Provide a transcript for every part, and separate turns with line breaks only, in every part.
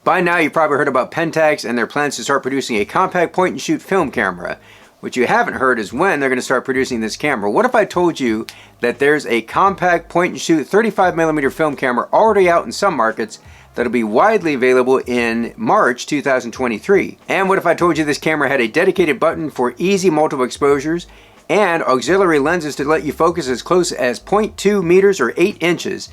By now you've probably heard about Pentax and their plans to start producing a compact point-and-shoot film camera. What you haven't heard is when they're going to start producing this camera. What if I told you that there's a compact point-and-shoot 35mm film camera already out in some markets that'll be widely available in March 2023? And what if I told you this camera had a dedicated button for easy multiple exposures and auxiliary lenses to let you focus as close as 0.2 meters or 8 inches,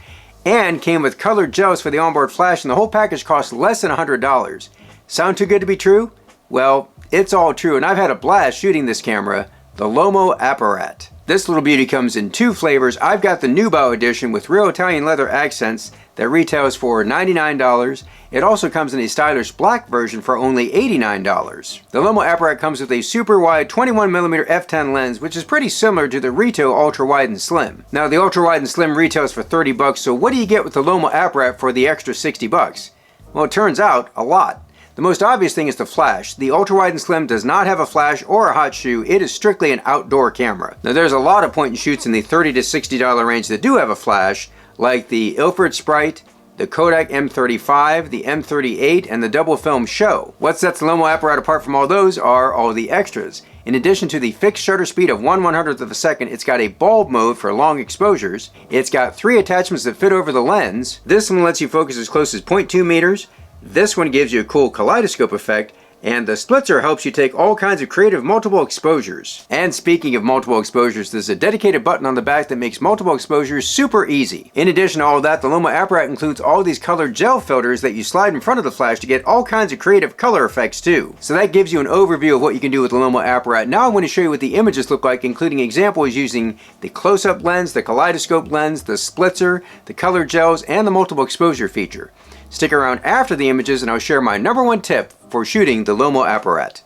and came with colored gels for the onboard flash, and the whole package cost less than $100? Sound too good to be true? Well, it's all true, and I've had a blast shooting this camera, the Lomo Apparat. This little beauty comes in two flavors. I've got the Nubo edition with real Italian leather accents that retails for $99. It also comes in a stylish black version for only $89. The Lomo Apparat comes with a super wide 21mm f10 lens, which is pretty similar to the Rito Ultra Wide and Slim. Now the Ultra Wide and Slim retails for $30, so what do you get with the Lomo Apparat for the extra $60? Well, it turns out a lot. The most obvious thing is the flash. The Ultra Wide and Slim does not have a flash or a hot shoe. It is strictly an outdoor camera. Now there's a lot of point and shoots in the $30 to $60 range that do have a flash, like the Ilford Sprite, the Kodak M35, the M38, and the Double Film Show. What sets the Lomo Apparat apart from all those are all the extras. In addition to the fixed shutter speed of 1/100th of a second, it's got a bulb mode for long exposures. It's got 3 attachments that fit over the lens. This one lets you focus as close as 0.2 meters. This one gives you a cool kaleidoscope effect, and the splitzer helps you take all kinds of creative multiple exposures. And speaking of multiple exposures, there's a dedicated button on the back that makes multiple exposures super easy. In addition to all that, the Lomo Apparat includes all these colored gel filters that you slide in front of the flash to get all kinds of creative color effects too. So that gives you an overview of what you can do with the Lomo Apparat. Now I want to show you what the images look like, including examples using the close-up lens, the kaleidoscope lens, the splitzer, the color gels, and the multiple exposure feature. Stick around after the images and I'll share my #1 tip for shooting the Lomo Apparat.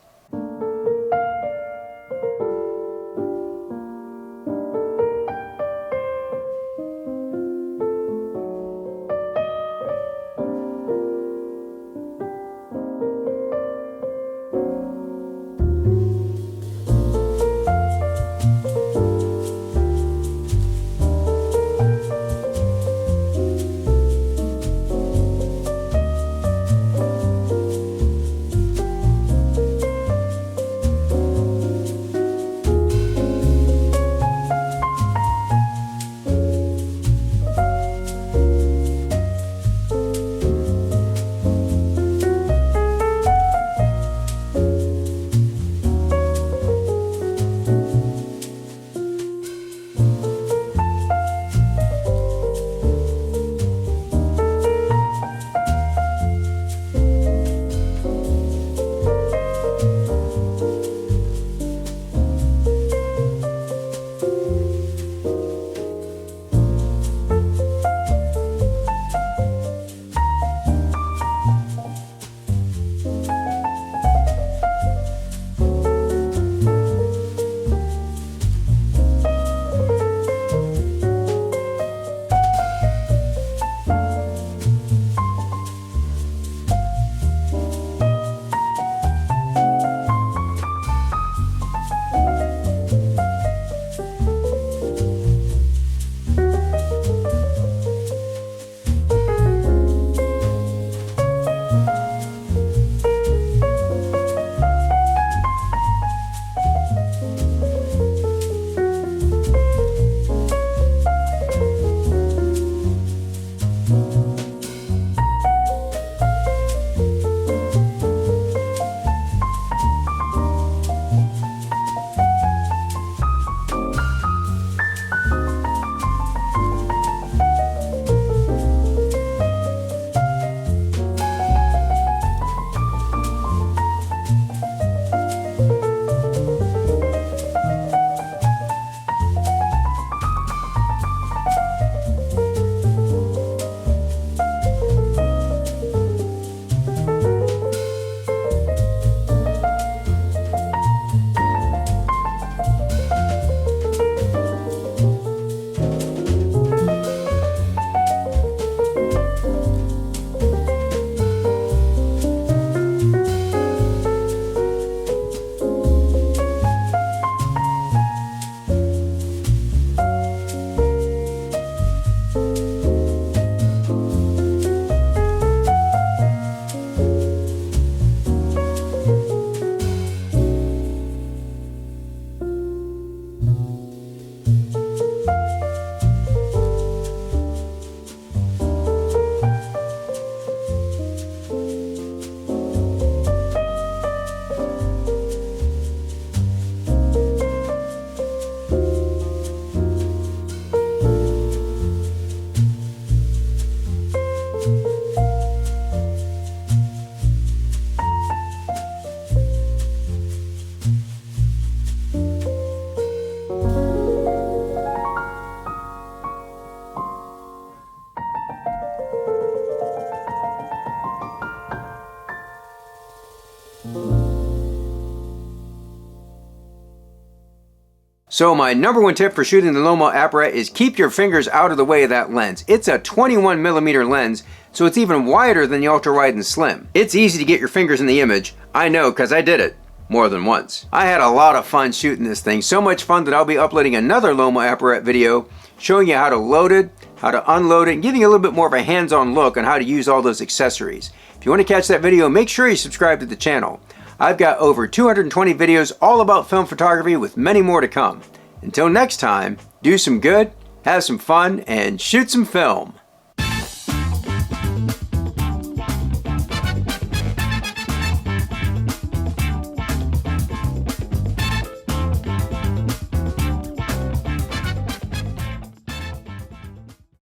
So my number one tip for shooting the Lomo Apparat is keep your fingers out of the way of that lens. It's a 21mm lens, so it's even wider than the ultra wide and slim. It's easy to get your fingers in the image. I know, because I did it more than once. I had a lot of fun shooting this thing, so much fun that I'll be uploading another Lomo Apparat video showing you how to load it, how to unload it, and giving you a little bit more of a hands-on look on how to use all those accessories. If you want to catch that video, make sure you subscribe to the channel. I've got over 220 videos all about film photography with many more to come. Until next time, do some good, have some fun, and shoot some film.